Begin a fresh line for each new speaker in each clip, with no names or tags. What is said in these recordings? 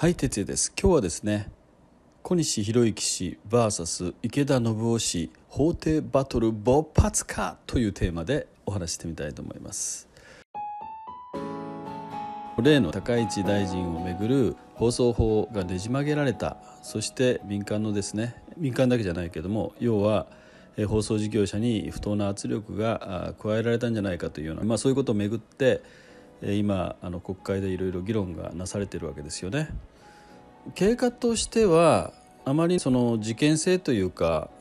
はい、哲也です。今日はですね、小西博之氏 VS 池田信夫氏法廷バトル勃発かというテーマでお話してみたいと思います。例の高市大臣をめぐる放送法がねじ曲げられた。そして民間のですね、民間だけじゃないけども、要は放送事業者に不当な圧力が加えられたんじゃないかというような、そういうことをめぐって今国会でいろいろ議論がなされているわけですよね。経過としてはあまりその事件性というか、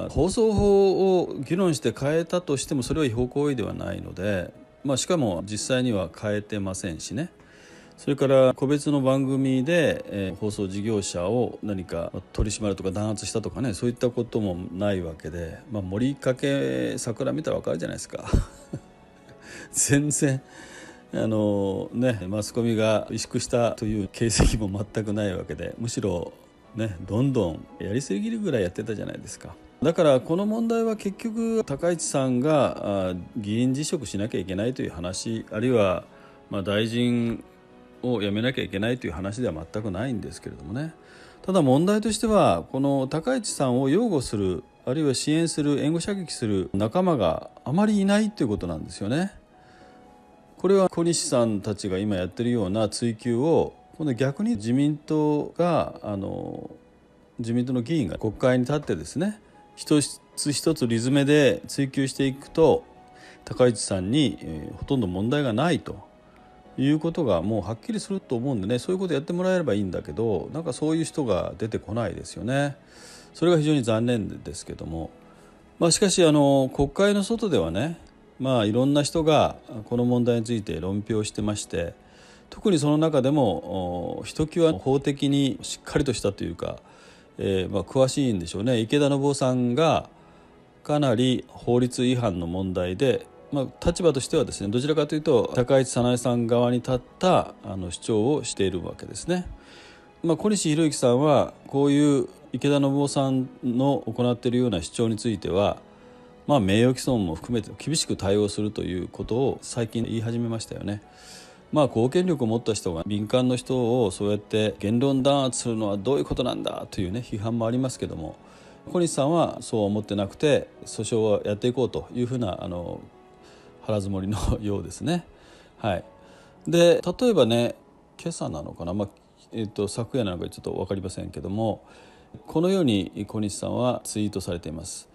放送法を議論して変えたとしてもそれは違法行為ではないので、しかも実際には変えてませんしね。それから個別の番組で、放送事業者を何か取り締まるとか弾圧したとかね、そういったこともないわけで、森かけ桜見たら分かるじゃないですか全然マスコミが萎縮したという形跡も全くないわけで、むしろどんどんやりすぎるぐらいやってたじゃないですか。だからこの問題は結局高市さんが議員辞職しなきゃいけないという話、あるいは大臣を辞めなきゃいけないという話では全くないんですけれどもね。ただ問題としては、この高市さんを擁護する、あるいは支援する、援護射撃する仲間があまりいないということなんですよね。これは小西さんたちが今やってるような追及を今度逆に自民党の議員が国会に立ってですね、一つ一つリズムで追及していくと高市さんに、ほとんど問題がないということがもうはっきりすると思うんでね、そういうことやってもらえればいいんだけど、なんかそういう人が出てこないですよね。それが非常に残念ですけども、しかし国会の外ではね、いろんな人がこの問題について論評してまして、特にその中でもひときわ法的にしっかりとしたというか、詳しいんでしょうね。池田信夫さんがかなり法律違反の問題で、立場としてはですね、どちらかというと高市早苗さん側に立った主張をしているわけですね。小西博之さんはこういう池田信夫さんの行っているような主張については、名誉毀損も含めて厳しく対応するということを最近言い始めましたよね。公権力を持った人が民間の人をそうやって言論弾圧するのはどういうことなんだというね、批判もありますけども、小西さんはそう思ってなくて、訴訟はやっていこうというふうな腹積もりのようですね。はい。で、例えばね、今朝なのかな、昨夜なのかちょっと分かりませんけども、このように小西さんはツイートされています。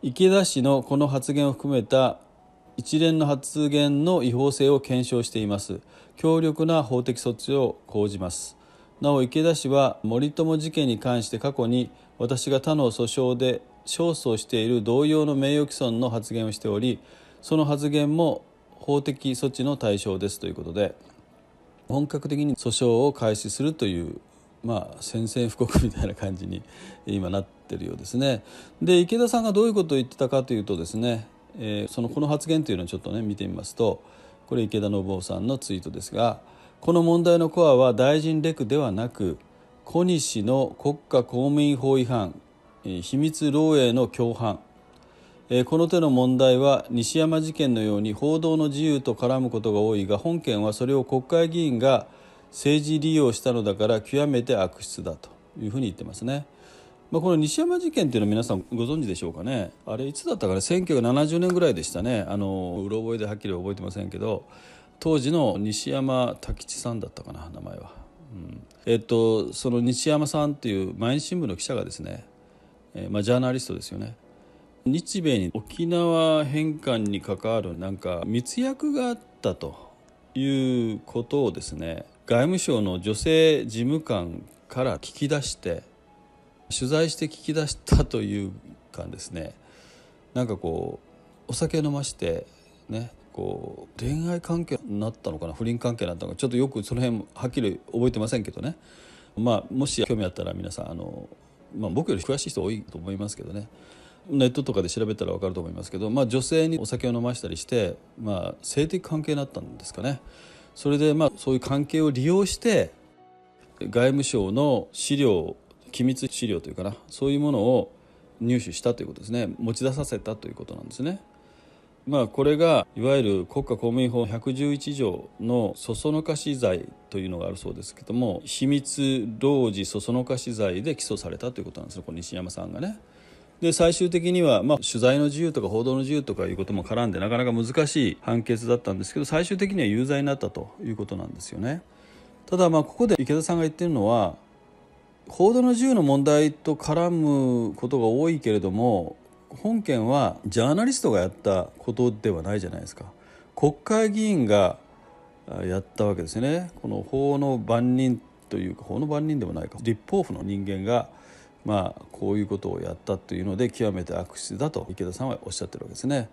池田氏のこの発言を含めた一連の発言の違法性を検証しています。強力な法的措置を講じます。なお池田氏は森友事件に関して過去に私が他の訴訟で勝訴している同様の名誉毀損の発言をしており、その発言も法的措置の対象ですということで、本格的に訴訟を開始するという宣戦布告みたいな感じに今なってるようですね。で、池田さんがどういうことを言ってたかというとですね、この発言というのをちょっとね見てみますと、これ池田信夫さんのツイートですが、この問題のコアは大臣レクではなく小西の国家公務員法違反、秘密漏洩の共犯、この手の問題は西山事件のように報道の自由と絡むことが多いが、本件はそれを国会議員が政治利用したのだから極めて悪質だというふうに言ってますね。この西山事件というのは皆さんご存知でしょうかね。あれいつだったかね、1970年ぐらいでしたね。うろ覚えではっきり覚えてませんけど、当時の西山太吉さんだったかな、名前は。その西山さんという毎日新聞の記者がですね、ジャーナリストですよね。日米に沖縄返還に関わる密約があったということをですね、外務省の女性事務官から聞き出して、取材して聞き出したというかですね、お酒飲ましてね、恋愛関係になったのかな、不倫関係になったのか、ちょっとよくその辺はっきり覚えてませんけどね。もし興味あったら皆さん僕より詳しい人多いと思いますけどね、ネットとかで調べたら分かると思いますけど、女性にお酒を飲ましたりして、性的関係になったんですかね。それでそういう関係を利用して外務省の資料、機密資料というかな、そういうものを入手したということですね。持ち出させたということなんですね。これがいわゆる国家公務員法111条のそそのかし罪というのがあるそうですけども、秘密漏示そそのかし罪で起訴されたということなんですよ、この西山さんがね。で最終的には、取材の自由とか報道の自由とかいうことも絡んでなかなか難しい判決だったんですけど、最終的には有罪になったということなんですよね。ただここで池田さんが言ってるのは、報道の自由の問題と絡むことが多いけれども、本件はジャーナリストがやったことではないじゃないですか。国会議員がやったわけですね。この法の番人というか、法の番人でもないか、立法府の人間がこういうことをやったというので極めて悪質だと池田さんはおっしゃってるわけですね。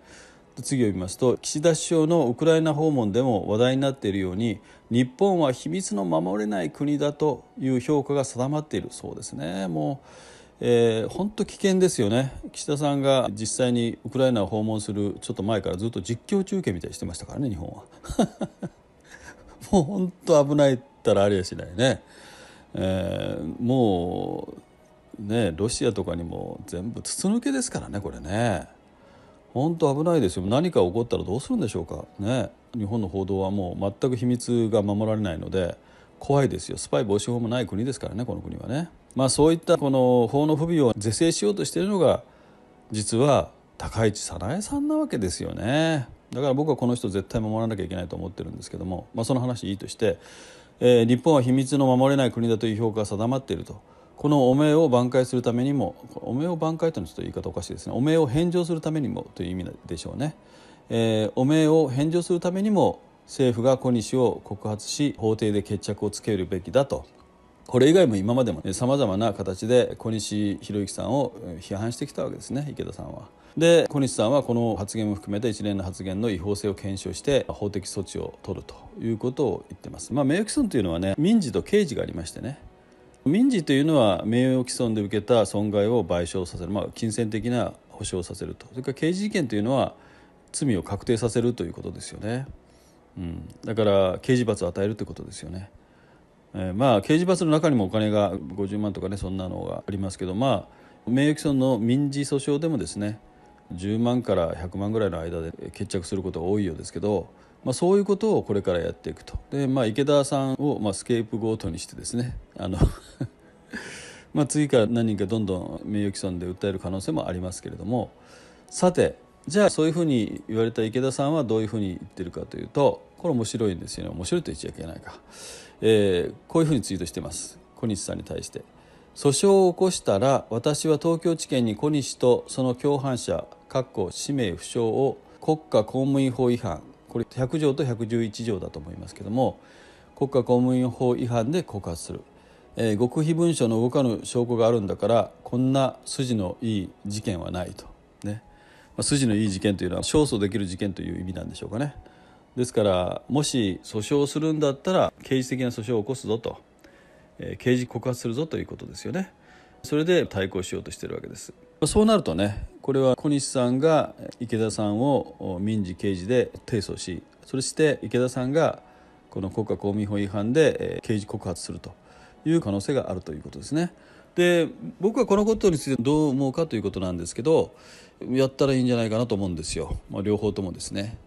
次を見ますと、岸田首相のウクライナ訪問でも話題になっているように、日本は秘密の守れない国だという評価が定まっているそうですね。もう本当危険ですよね。岸田さんが実際にウクライナを訪問するちょっと前からずっと実況中継みたいにしてましたからね、日本はもう本当危ないったらありゃしないね。もうね、ロシアとかにも全部筒抜けですからね、これね。本当危ないですよ。何か起こったらどうするんでしょうかね。日本の報道はもう全く秘密が守られないので怖いですよ。スパイ防止法もない国ですからね、この国はね。そういったこの法の不備を是正しようとしているのが実は高市早苗さんなわけですよね。だから僕はこの人絶対守らなきゃいけないと思ってるんですけども、その話いいとして、日本は秘密の守れない国だという評価が定まっていると。この汚名を挽回するためにも、汚名を挽回というのはちょっと言い方おかしいですね。汚名を返上するためにもという意味でしょうね。汚名を返上するためにも政府が小西を告発し法廷で決着をつけるべきだと。これ以外も今までもさまざまな形で小西洋之さんを批判してきたわけですね、池田さんは。で小西さんはこの発言も含めた一連の発言の違法性を検証して法的措置を取るということを言っています。名誉毀損というのはね、民事と刑事がありましてね、民事というのは名誉毀損で受けた損害を賠償させる、金銭的な保証をさせると。それから刑事事件というのは罪を確定させるということですよね。だから刑事罰を与えるということですよね。刑事罰の中にもお金が50万とかね、そんなのがありますけど、名誉毀損の民事訴訟でもですね、10万から100万ぐらいの間で決着することが多いようですけど、そういうことをこれからやっていくと。で、池田さんをスケープゴートにしてですね、次から何人かどんどん名誉毀損で訴える可能性もありますけれども、さてじゃあそういうふうに言われた池田さんはどういうふうに言ってるかというと、これ面白いんですよね。面白いと言っちゃいけないか、こういうふうにツイートしています。小西さんに対して、訴訟を起こしたら私は東京地検に小西とその共犯者氏名不詳を国家公務員法違反、これ100条と111条だと思いますけども、国家公務員法違反で告発する。極秘文書の動かぬ証拠があるんだからこんな筋のいい事件はないとね。筋のいい事件というのは勝訴できる事件という意味なんでしょうかね。ですからもし訴訟をするんだったら刑事的な訴訟を起こすぞと、刑事告発するぞということですよね。それで対抗しようとしているわけです。そうなるとね、これは小西さんが池田さんを民事刑事で提訴し、そして池田さんがこの国家公務員法違反で刑事告発するという可能性があるということですね。で僕はこのことについてどう思うかということなんですけど、やったらいいんじゃないかなと思うんですよ。両方ともですね。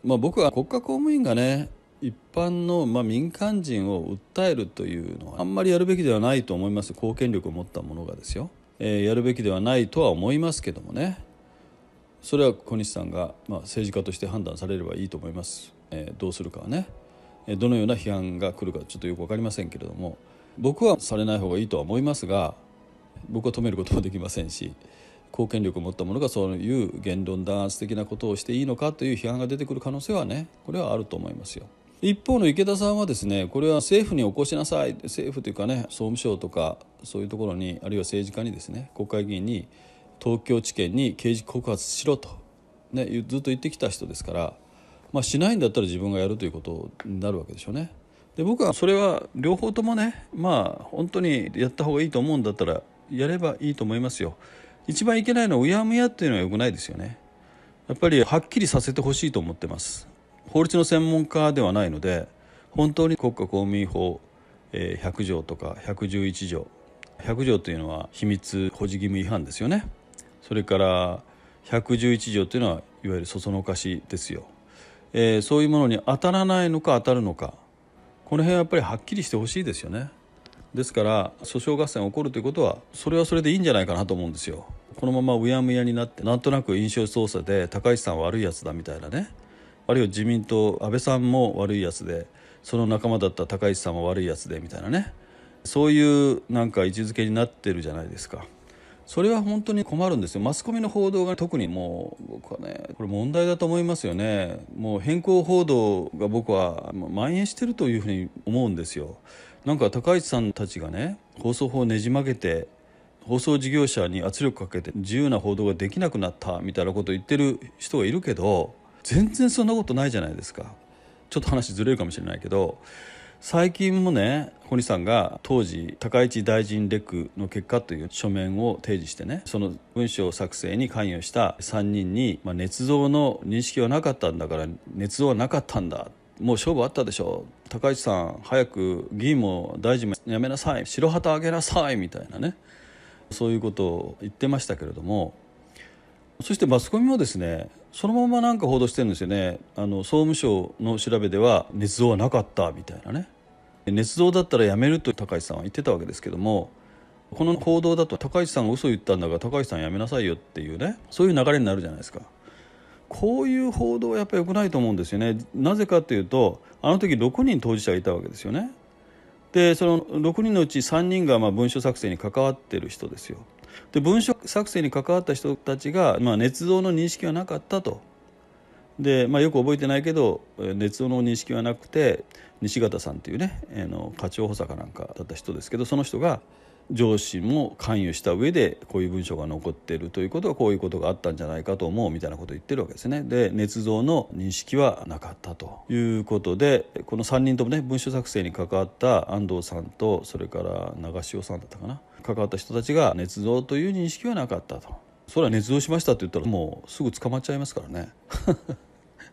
僕は国家公務員がね、一般の民間人を訴えるというのはあんまりやるべきではないと思います。公権力を持った者がですよ、やるべきではないとは思いますけどもね、それは小西さんが政治家として判断されればいいと思います。どうするかはね、どのような批判が来るかちょっとよく分かりませんけれども、僕はされない方がいいとは思いますが、僕は止めることもできませんし、公権力を持った者がそういう言論弾圧的なことをしていいのかという批判が出てくる可能性はね、これはあると思いますよ。一方の池田さんはですね、これは政府に起こしなさい、政府というかね、総務省とかそういうところに、あるいは政治家にですね、国会議員に東京地検に刑事告発しろと、ずっと言ってきた人ですから、しないんだったら自分がやるということになるわけでしょうね。で僕はそれは両方ともね、本当にやった方がいいと思うんだったらやればいいと思いますよ。一番いけないのはうやむやっていうのは良くないですよね。やっぱりはっきりさせてほしいと思ってます。法律の専門家ではないので、本当に国家公務員法100条とか111条、100条というのは秘密保持義務違反ですよね。それから111条というのはいわいわゆるそそのかしですよ。そういうものに当たらないのか当たるのか、この辺はやっぱりはっきりしてほしいですよね。ですから訴訟合戦が起こるということはそれはそれでいいんじゃないかなと思うんですよ。このままうやむやになってなんとなく印象操作で高市さんは悪いやつだみたいなね、あるいは自民党安倍さんも悪いやつでその仲間だった高市さんは悪いやつでみたいなね、そういうなんか位置づけになってるじゃないですか。それは本当に困るんですよ。マスコミの報道が特にもう僕はねこれ問題だと思いますよね。もう偏向報道が僕は蔓延してるというふうに思うんですよ。なんか高市さんたちがね放送法をねじ曲げて放送事業者に圧力かけて自由な報道ができなくなったみたいなことを言ってる人がいるけど、全然そんなことないじゃないですか。ちょっと話ずれるかもしれないけど、最近もね小西さんが当時高市大臣レクの結果という書面を提示してね、その文書作成に関与した3人に、捏造の認識はなかったんだから捏造はなかったんだ、もう勝負あったでしょ、高市さん早く議員も大臣も辞めなさい、白旗あげなさいみたいなね、そういうことを言ってましたけれども、そしてマスコミもですねそのままなんか報道してるんですよね。総務省の調べでは捏造はなかったみたいなね、捏造だったらやめると高市さんは言ってたわけですけども、この報道だと高市さんが嘘を言ったんだから高市さんやめなさいよっていうね、そういう流れになるじゃないですか。こういう報道はやっぱり良くないと思うんですよね。なぜかというとあの時6人当事者がいたわけですよね。でその6人のうち3人が文書作成に関わっている人ですよ。で文書作成に関わった人たちが、捏造の認識はなかったと。で、よく覚えてないけど捏造の認識はなくて西形さんというね課長補佐かなんかだった人ですけど、その人が上司も関与した上でこういう文書が残っているということはこういうことがあったんじゃないかと思うみたいなことを言ってるわけですね。で捏造の認識はなかったということで、この3人ともね文書作成に関わった安藤さんとそれから長潮さんだったかな、関わった人たちが捏造という認識はなかったと。それは捏造しましたって言ったらもうすぐ捕まっちゃいますからね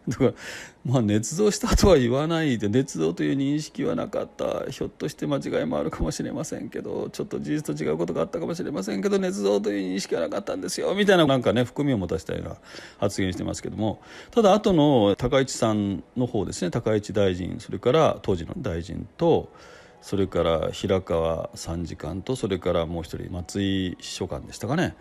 だから捏造したとは言わないで、捏造という認識はなかった、ひょっとして間違いもあるかもしれませんけど、ちょっと事実と違うことがあったかもしれませんけど捏造という認識はなかったんですよみたいな、なんかね含みを持たせたような発言してますけども、ただ後の高市さんの方ですね、高市大臣、それから当時の大臣とそれから平川参事官とそれからもう一人松井秘書官でしたかね、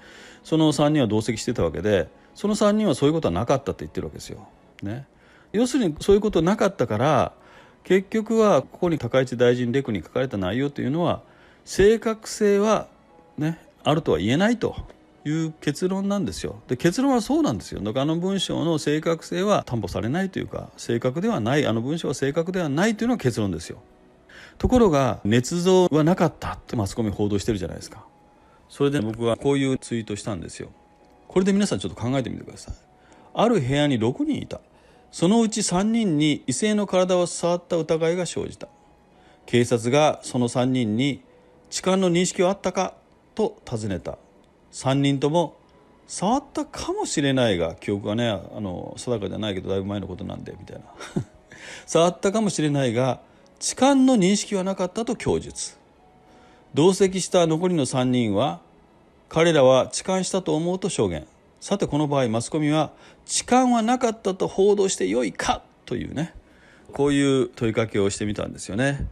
その3人は同席してたわけで、その3人はそういうことはなかったって言ってるわけですよね。要するにそういうことなかったから結局はここに高市大臣レクに書かれた内容というのは正確性はねあるとは言えないという結論なんですよ。で結論はそうなんですよ。だから文章の正確性は担保されないというか、正確ではない、文章は正確ではないというのが結論ですよ。ところが捏造はなかったってマスコミ報道してるじゃないですか。それで僕はこういうツイートしたんですよ。これで皆さんちょっと考えてみてください。ある部屋に6人いた。そのうち3人に異性の体を触った疑いが生じた。警察がその3人に痴漢の認識はあったかと尋ねた。3人とも触ったかもしれないが、記憶がね定かじゃないけどだいぶ前のことなんでみたいな触ったかもしれないが痴漢の認識はなかったと供述。同席した残りの3人は彼らは痴漢したと思うと証言。さてこの場合マスコミは痴漢はなかったと報道してよいかというね、こういう問いかけをしてみたんですよね。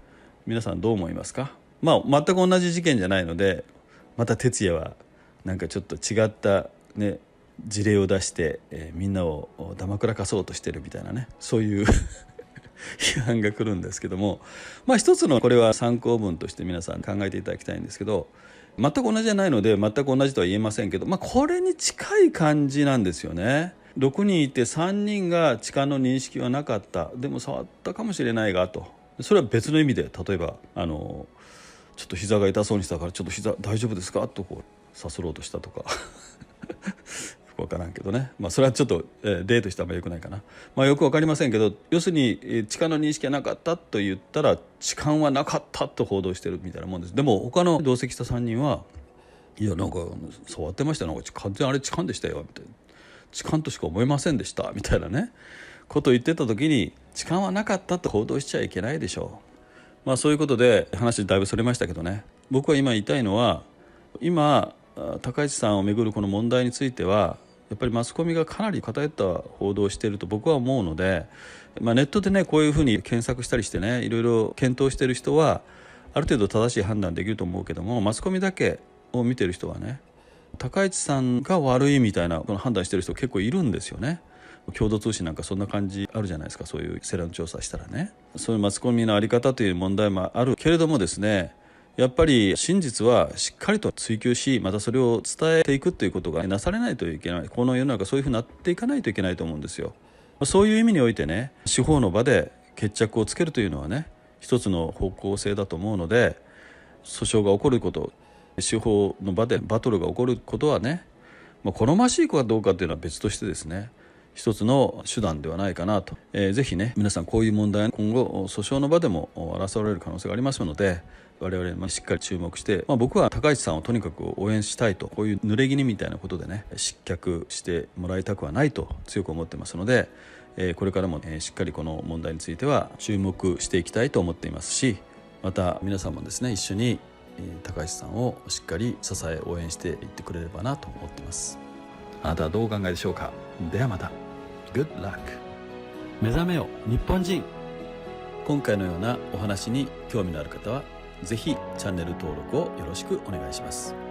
皆さんどう思いますか？全く同じ事件じゃないので、また哲也はなんかちょっと違ったね事例を出して、みんなをだまくらかそうとしてるみたいなね、そういう批判が来るんですけども、一つのこれは参考文として皆さん考えていただきたいんですけど、全く同じじゃないので全く同じとは言えませんけど、これに近い感じなんですよね。6人いて3人が痴漢の認識はなかった、でも触ったかもしれないがと、それは別の意味で、例えばちょっと膝が痛そうにしたからちょっと膝大丈夫ですかとこうさすろうとしたとか分からんけどね、それはちょっと例としては良くないかな、よく分かりませんけど、要するに痴漢の認識はなかったと言ったら痴漢はなかったと報道してるみたいなもんです。でも他の同席した3人はいやなんか触ってましたよ、完全にあれ痴漢でしたよみたいな、痴漢としか思えませんでしたみたいなねことを言ってた時に痴漢はなかったと報道しちゃいけないでしょう。そういうことで話だいぶそれましたけどね、僕は今言いたいのは、今高市さんをめぐるこの問題についてはやっぱりマスコミがかなり偏った報道をしていると僕は思うので、ネットでねこういうふうに検索したりしてねいろいろ検討している人はある程度正しい判断できると思うけども、マスコミだけを見てる人はね高市さんが悪いみたいなこの判断してる人結構いるんですよね。共同通信なんかそんな感じあるじゃないですか。そういう世論調査したらね、そういうマスコミの在り方という問題もあるけれどもですね、やっぱり真実はしっかりと追求し、またそれを伝えていくということがなされないといけない。この世の中そういうふうになっていかないといけないと思うんですよ。そういう意味においてね、司法の場で決着をつけるというのはね一つの方向性だと思うので、訴訟が起こること、司法の場でバトルが起こることはね、好ましいかどうかというのは別としてですね、一つの手段ではないかなと、ぜひね皆さんこういう問題今後訴訟の場でも争われる可能性がありますので、我々しっかり注目して、僕は高市さんをとにかく応援したいと、こういう濡れ衣みたいなことでね失脚してもらいたくはないと強く思ってますので、これからも、しっかりこの問題については注目していきたいと思っていますし、また皆さんもですね一緒に高市さんをしっかり支え応援していってくれればなと思っています。あなたはどうお考えでしょうか。ではまた。Good luck。 目覚めよ日本人。今回のようなお話に興味のある方はぜひチャンネル登録をよろしくお願いします。